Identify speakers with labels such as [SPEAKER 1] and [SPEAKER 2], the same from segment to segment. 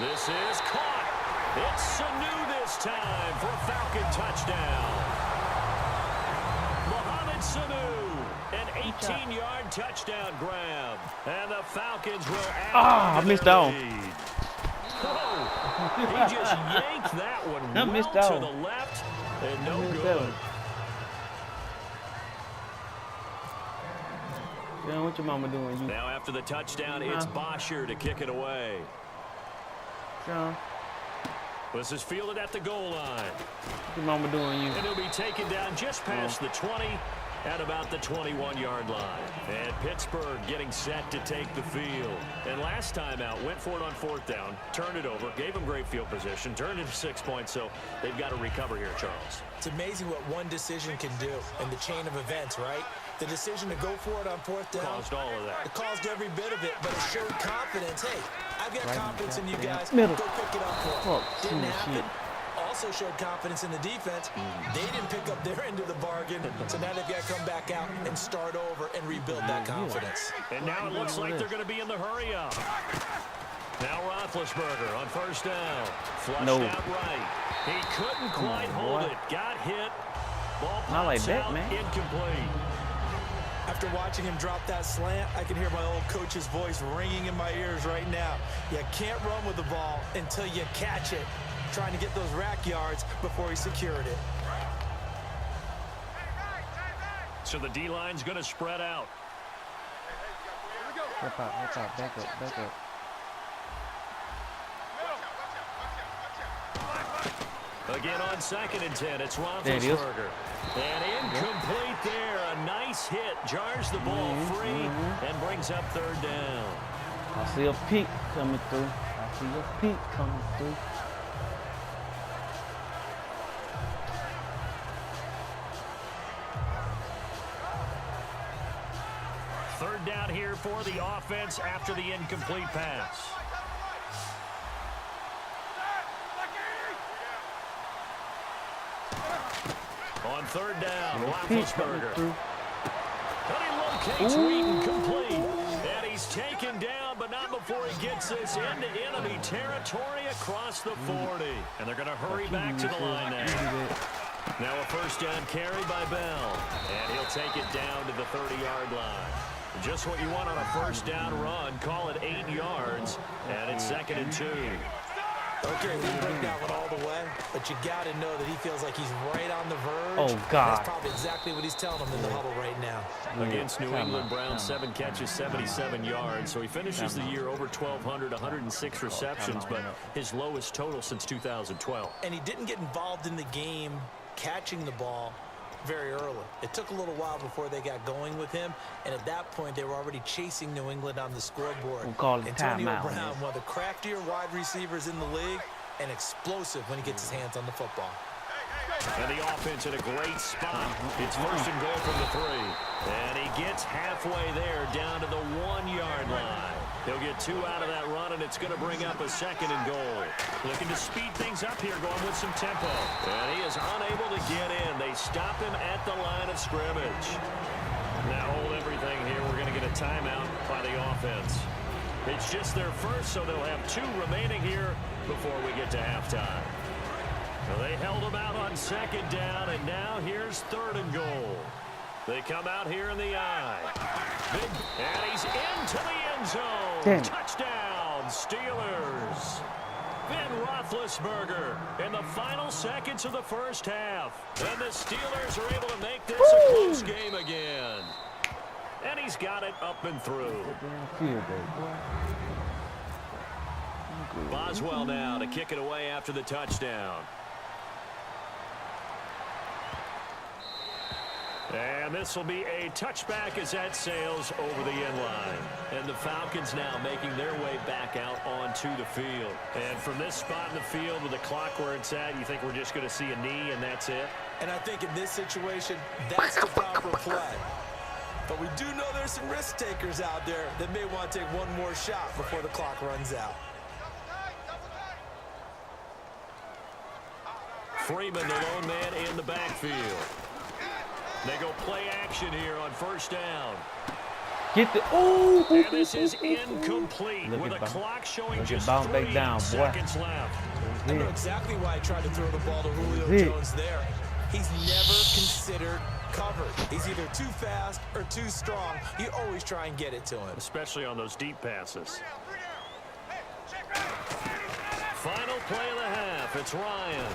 [SPEAKER 1] This is caught. It's Sanu this time for a Falcon touchdown. Mohamed Sanu, an 18-yard touchdown grab. And the Falcons will add
[SPEAKER 2] I missed out.
[SPEAKER 1] He just yanked that one well to the left and no good.
[SPEAKER 2] Yeah, what your mama doing?
[SPEAKER 1] Now after the touchdown, it's Bosher to kick it away.
[SPEAKER 2] John.
[SPEAKER 1] This is fielded at the goal line.
[SPEAKER 2] What your mama doing?
[SPEAKER 1] And he'll be taken down just past the 20 at about the 21-yard line. And Pittsburgh getting set to take the field. And last time out, went for it on 4th down, turned it over, gave them great field position, turned it to 6 points, so they've got to recover here, Charles.
[SPEAKER 3] It's amazing what one decision can do in the chain of events, right? The decision to go for it on 4th down.
[SPEAKER 1] Caused all of that.
[SPEAKER 3] It caused every bit of it, but it showed confidence. Hey, I've got confidence in you guys.
[SPEAKER 2] Middle.
[SPEAKER 3] Go pick it up for it. Didn't happen. Also showed confidence in the defense. They didn't pick up their end of the bargain, so now they've got to come back out and start over and rebuild that confidence.
[SPEAKER 1] And now it looks like they're going to be in the hurry up. Now Roethlisberger on 1st down. Flushed out right. He couldn't quite hold it. Got hit. Ball pops out, incomplete.
[SPEAKER 3] After watching him drop that slant, I can hear my old coach's voice ringing in my ears right now. You can't run with the ball until you catch it. Trying to get those rack yards before he secured it.
[SPEAKER 1] So the D-line's going to spread out.
[SPEAKER 2] Back up, back up.
[SPEAKER 1] Again on 2nd and 10, it's Roethlisberger. And incomplete there. A nice hit. Jars the ball free and brings up 3rd down.
[SPEAKER 2] I see a peak coming through.
[SPEAKER 1] 3rd down here for the offense after the incomplete pass. On 3rd down, Roethlisberger. But he locates Wheaton complete. And he's taken down, but not before he gets this into enemy territory across the 40. And they're going to hurry back to the line now. Now a 1st down carry by Bell. And he'll take it down to the 30-yard line. Just what you want on a 1st down run. Call it 8 yards. And it's 2nd and 2.
[SPEAKER 3] Okay, he broke that one all the way, but you got to know that he feels like he's right on the verge.
[SPEAKER 2] Oh, God.
[SPEAKER 3] That's probably exactly what he's telling them in the huddle right now.
[SPEAKER 1] Against New England, Brown, 7 catches, 77 yards. So he finishes the year over 1,200, 106 receptions, but his lowest total since 2012.
[SPEAKER 3] And he didn't get involved in the game catching the ball very early. It took a little while before they got going with him, and at that point they were already chasing New England on the scoreboard.
[SPEAKER 2] We'll call it
[SPEAKER 3] Antonio Brown, one of the craftier wide receivers in the league, and explosive when he gets his hands on the football.
[SPEAKER 1] And the offense in a great spot. It's 1st and goal from the 3. And he gets halfway there down to the 1-yard line. He'll get 2 out of that run, and it's going to bring up a 2nd and goal. Looking to speed things up here, going with some tempo. And he is unable to get in. They stop him at the line of scrimmage. Now hold everything here. We're going to get a timeout by the offense. It's just their first, so they'll have 2 remaining here before we get to halftime. Well, they held him out on 2nd down, and now here's 3rd and goal. They come out here in the eye. And he's into the end zone. Touchdown, Steelers. Ben Roethlisberger in the final seconds of the 1st half. And the Steelers are able to make this a close game again. And he's got it up and through. Boswell now to kick it away after the touchdown. And this will be a touchback as that sails over the end line. And the Falcons now making their way back out onto the field. And from this spot in the field with the clock where it's at, you think we're just going to see a knee and that's it?
[SPEAKER 3] And I think in this situation, that's the proper play. But we do know there's some risk takers out there that may want to take one more shot before the clock runs out.
[SPEAKER 1] Freeman, the lone man in the backfield. They go play action here on 1st down.
[SPEAKER 2] Get the ooh.
[SPEAKER 1] And this is incomplete with a clock showing just 3 seconds left.
[SPEAKER 3] I know exactly why I tried to throw the ball to Julio Jones there. He's never considered covered. He's either too fast or too strong. You always try and get it to him.
[SPEAKER 1] Especially on those deep passes. Final play of the half. It's Ryan.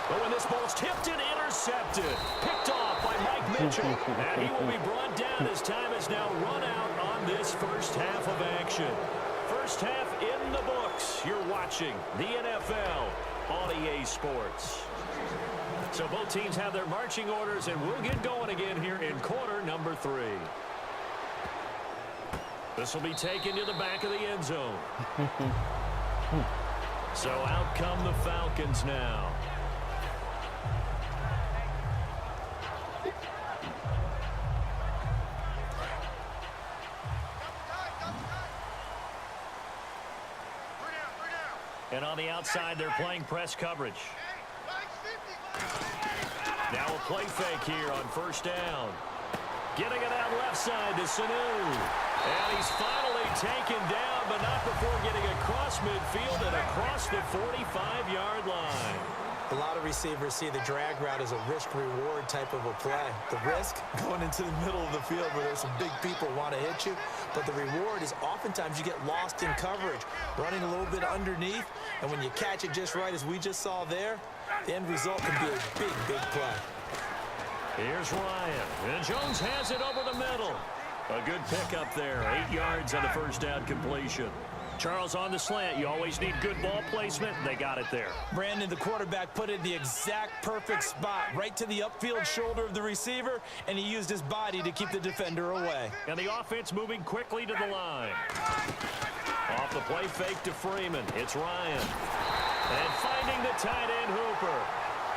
[SPEAKER 1] But when this ball's tipped and intercepted, picked off by Mike Mitchell, and he will be brought down as time is now run out on this first half of action. First half in the books. You're watching the NFL on EA Sports. So both teams have their marching orders, and we'll get going again here in quarter number 3. This will be taken to the back of the end zone. So out come the Falcons now. And on the outside, they're playing press coverage. Now a play fake here on first down. Getting it out left side to Sanu. And he's finally taken down, but not before getting across midfield and across the 45-yard line.
[SPEAKER 3] A lot of receivers see the drag route as a risk-reward type of a play. The risk, going into the middle of the field where there's some big people want to hit you. But the reward is oftentimes you get lost in coverage, running a little bit underneath. And when you catch it just right, as we just saw there, the end result can be a big, big play.
[SPEAKER 1] Here's Ryan. And Jones has it over the middle. A good pickup there. 8 yards on the first down completion. Charles on the slant. You always need good ball placement. They got it there.
[SPEAKER 3] Brandon, the quarterback, put it in the exact perfect spot, right to the upfield shoulder of the receiver, and he used his body to keep the defender away.
[SPEAKER 1] And the offense moving quickly to the line. Off the play fake to Freeman. It's Ryan. And finding the tight end Hooper.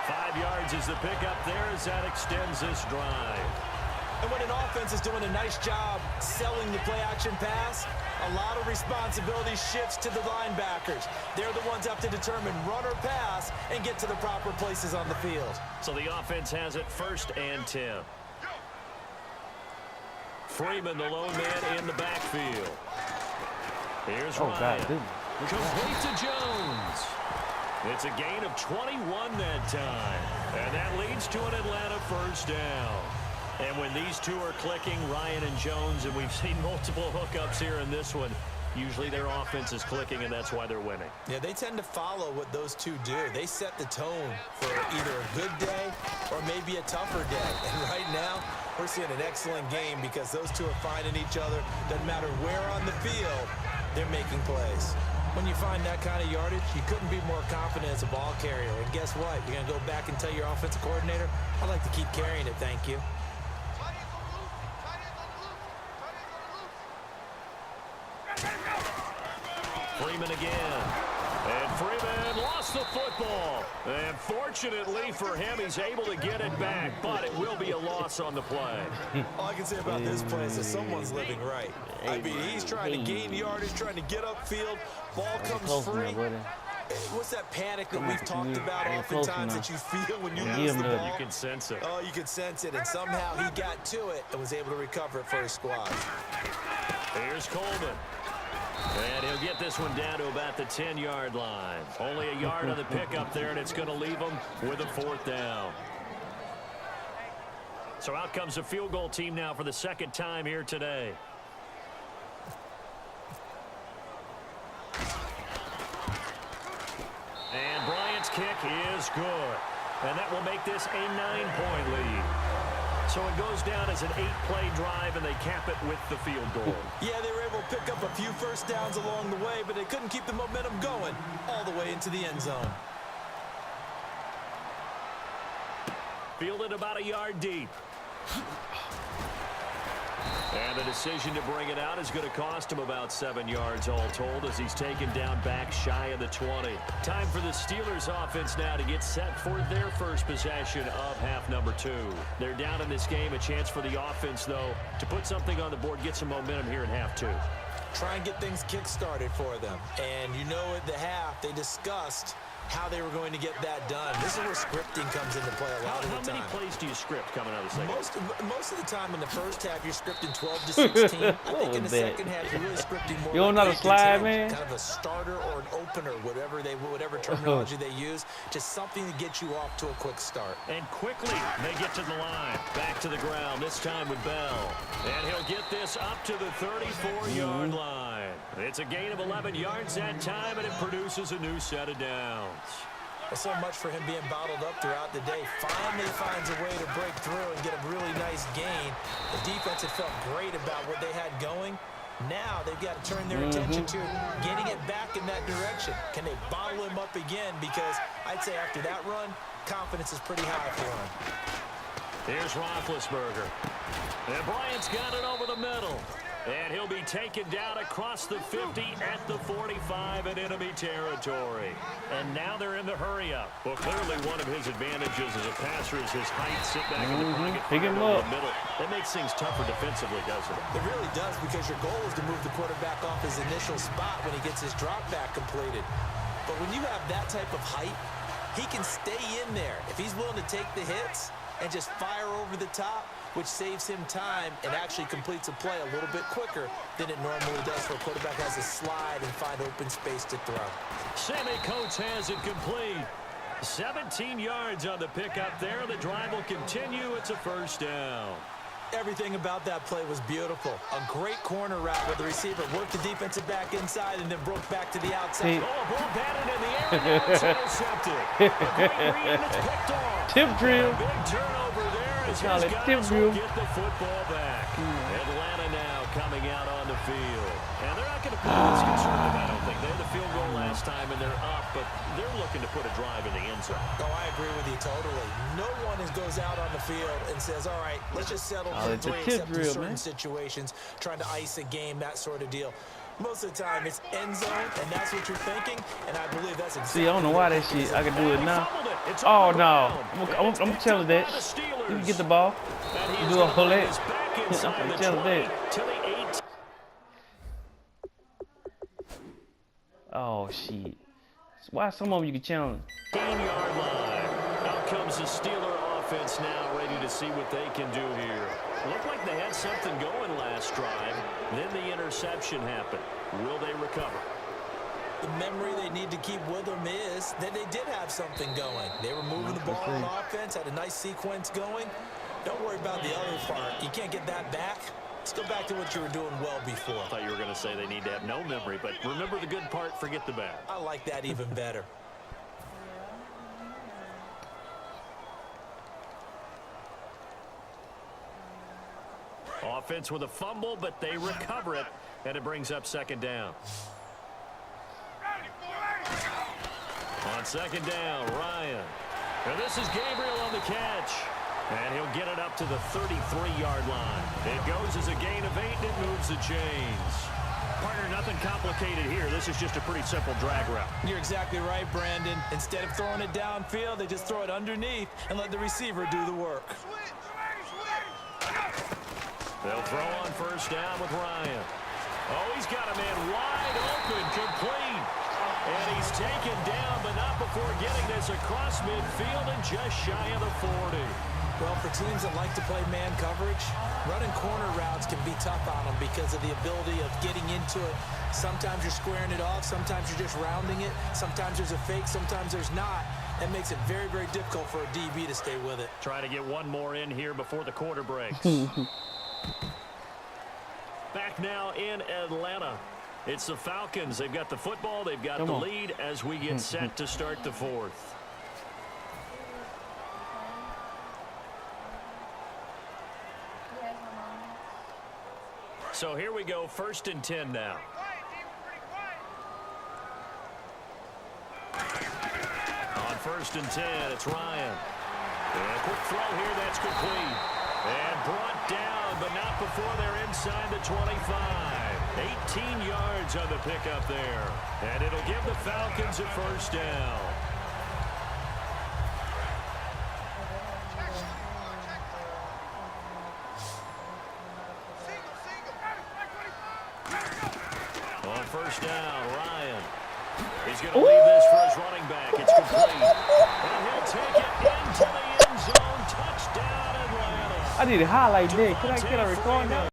[SPEAKER 1] 5 yards is the pickup there as that extends this drive.
[SPEAKER 3] And when an offense is doing a nice job selling the play-action pass, a lot of responsibility shifts to the linebackers. They're the ones up to determine run or pass and get to the proper places on the field.
[SPEAKER 1] So the offense has it 1st and 10. Freeman, the lone man in the backfield. Here's Ryan. Complete to Jones. It's a gain of 21 that time. And that leads to an Atlanta first down. And when these two are clicking, Ryan and Jones, and we've seen multiple hookups here in this one, usually their offense is clicking, and that's why they're winning.
[SPEAKER 3] Yeah, they tend to follow what those two do. They set the tone for either a good day or maybe a tougher day. And right now, we're seeing an excellent game because those two are finding each other. Doesn't matter where on the field, they're making plays. When you find that kind of yardage, you couldn't be more confident as a ball carrier. And guess what? You're going to go back and tell your offensive coordinator, I'd like to keep carrying it, thank you.
[SPEAKER 1] Freeman again. And Freeman lost the football. And fortunately for him, he's able to get it back, but it will be a loss on the play.
[SPEAKER 3] All I can say about this play is that someone's living right. I mean, he's trying to gain yardage, trying to get upfield. Ball comes free. What's that panic that we've talked about oftentimes that you feel when you lose the ball?
[SPEAKER 1] You can sense it.
[SPEAKER 3] Oh, you can sense it. And somehow he got to it and was able to recover it for his squad.
[SPEAKER 1] Here's Coleman. And he'll get this one down to about the 10-yard line. Only a yard on the pickup there, and it's going to leave him with a 4th down. So out comes the field goal team now for the 2nd time here today. And Bryant's kick is good. And that will make this a 9-point lead. So it goes down as an 8-play drive, and they cap it with the field goal.
[SPEAKER 3] Yeah, they were able to pick up a few first downs along the way, but they couldn't keep the momentum going all the way into the end zone.
[SPEAKER 1] Fielded about a yard deep. And the decision to bring it out is going to cost him about 7 yards all told as he's taken down back shy of the 20. Time for the Steelers offense now to get set for their first possession of half number 2. They're down in this game. A chance for the offense, though, to put something on the board, get some momentum here in half 2.
[SPEAKER 3] Try and get things kick-started for them. And you know at the half, they discussed how they were going to get that done. This is where scripting comes into play a lot of the time.
[SPEAKER 1] How many plays do you script coming out of the second?
[SPEAKER 3] Most of the time in the first half, you're scripting 12 to 16. I think in the second half, you're really scripting more.
[SPEAKER 2] You don't know how to slide, man?
[SPEAKER 3] Kind of a starter or an opener, whatever terminology they use. Just something to get you off to a quick start.
[SPEAKER 1] And quickly, they get to the line. Back to the ground, this time with Bell. And he'll get this up to the 34-yard line. It's a gain of 11 yards that time, and it produces a new set of downs.
[SPEAKER 3] Well, so much for him being bottled up throughout the day. Finally finds a way to break through and get a really nice gain. The defense had felt great about what they had going. Now they've got to turn their attention to getting it back in that direction. Can they bottle him up again? Because I'd say after that run, confidence is pretty high for him.
[SPEAKER 1] Here's Roethlisberger. And Bryant's got it over the middle. And he'll be taken down across the 50 at the 45 in enemy territory. And now they're in the hurry-up. Well, clearly one of his advantages as a passer is his height. Sit back in the pocket,
[SPEAKER 2] pick him up.
[SPEAKER 1] the middle. That makes things tougher defensively, doesn't it?
[SPEAKER 3] It really does, because your goal is to move the quarterback off his initial spot when he gets his drop back completed. But when you have that type of height, he can stay in there. If he's willing to take the hits and just fire over the top, which saves him time and actually completes a play a little bit quicker than it normally does, where a quarterback has to slide and find open space to throw.
[SPEAKER 1] Sammy Coates has it complete. 17 yards on the pickup there. The drive will continue. It's a first down.
[SPEAKER 3] Everything about that play was beautiful. A great corner route where the receiver worked the defensive back inside and then broke back to the outside.
[SPEAKER 1] Oh, ball batted in the air, and now it's intercepted. A great read, and it's picked off.
[SPEAKER 2] Tip drill.
[SPEAKER 1] A big turnover there as
[SPEAKER 2] call
[SPEAKER 1] his
[SPEAKER 2] it
[SPEAKER 1] guys
[SPEAKER 2] tip drill.
[SPEAKER 1] will get the football back. Atlanta now coming out on the field. And they're not going to be as conservative, I don't think. They had the field goal last time, and they're up, but they're looking to put a drive in the end zone.
[SPEAKER 3] Oh, I agree with you totally. No one goes out on the field and says, all right, let's just settle for
[SPEAKER 2] it's a
[SPEAKER 3] 3,
[SPEAKER 2] tip
[SPEAKER 3] except in
[SPEAKER 2] drill,
[SPEAKER 3] certain
[SPEAKER 2] man.
[SPEAKER 3] situations, trying to ice a game, that sort of deal. Most of the time, it's end zone, and that's what you're thinking, and I believe that's exactly.
[SPEAKER 2] See, I don't know why that shit. I can do it now.
[SPEAKER 1] It's
[SPEAKER 2] Oh,
[SPEAKER 1] on the
[SPEAKER 2] no.
[SPEAKER 1] ground.
[SPEAKER 2] I'm telling that.
[SPEAKER 1] By the Steelers.
[SPEAKER 2] You can get the ball.
[SPEAKER 1] And he
[SPEAKER 2] You
[SPEAKER 1] is
[SPEAKER 2] do a
[SPEAKER 1] gonna
[SPEAKER 2] whole
[SPEAKER 1] bring
[SPEAKER 2] lot.
[SPEAKER 1] this back inside
[SPEAKER 2] I'm
[SPEAKER 1] the
[SPEAKER 2] telling
[SPEAKER 1] 20
[SPEAKER 2] that.
[SPEAKER 1] to the 18.
[SPEAKER 2] Oh, shit. Why some of them you can challenge?
[SPEAKER 1] 15-yard line. Out comes the Steeler offense now, ready to see what they can do here. Looked like they had something going last drive. Then the interception happened. Will they recover?
[SPEAKER 3] The memory they need to keep with them is that they did have something going. They were moving the ball on offense, had a nice sequence going. Don't worry about the other part. You can't get that back. Let's go back to what you were doing well before.
[SPEAKER 1] I thought you were going to say they need to have no memory, but remember the good part, forget the bad.
[SPEAKER 3] I like that even better.
[SPEAKER 1] Offense with a fumble, but they recover it, and it brings up second down. On second down, Ryan. And this is Gabriel on the catch. And he'll get it up to the 33-yard line. It goes as a gain of 8, and it moves the chains. Partner, nothing complicated here. This is just a pretty simple drag route.
[SPEAKER 3] You're exactly right, Brandon. Instead of throwing it downfield, they just throw it underneath and let the receiver do the work.
[SPEAKER 1] They'll throw on first down with Ryan. Oh, he's got a man wide open, complete. And he's taken down, but not before getting this across midfield and just shy of the 40.
[SPEAKER 3] Well, for teams that like to play man coverage, running corner routes can be tough on them because of the ability of getting into it. Sometimes you're squaring it off. Sometimes you're just rounding it. Sometimes there's a fake. Sometimes there's not. That makes it very, very difficult for a DB to stay with it.
[SPEAKER 1] Try to get one more in here before the quarter breaks. Back now in Atlanta. It's the Falcons. They've got the football. They've got the lead as we get set to start the fourth. So here we go, 1st and 10 now. On 1st and 10, it's Ryan. And a quick throw here, that's complete. And brought down, but not before they're inside the 25. 18 yards on the pickup there. And it'll give the Falcons a first down. On first down, Ryan. He's going to leave this for his running back. It's complete. And he'll take it into the end zone. Touchdown, Atlanta.
[SPEAKER 2] I need to highlight that. Can I record now?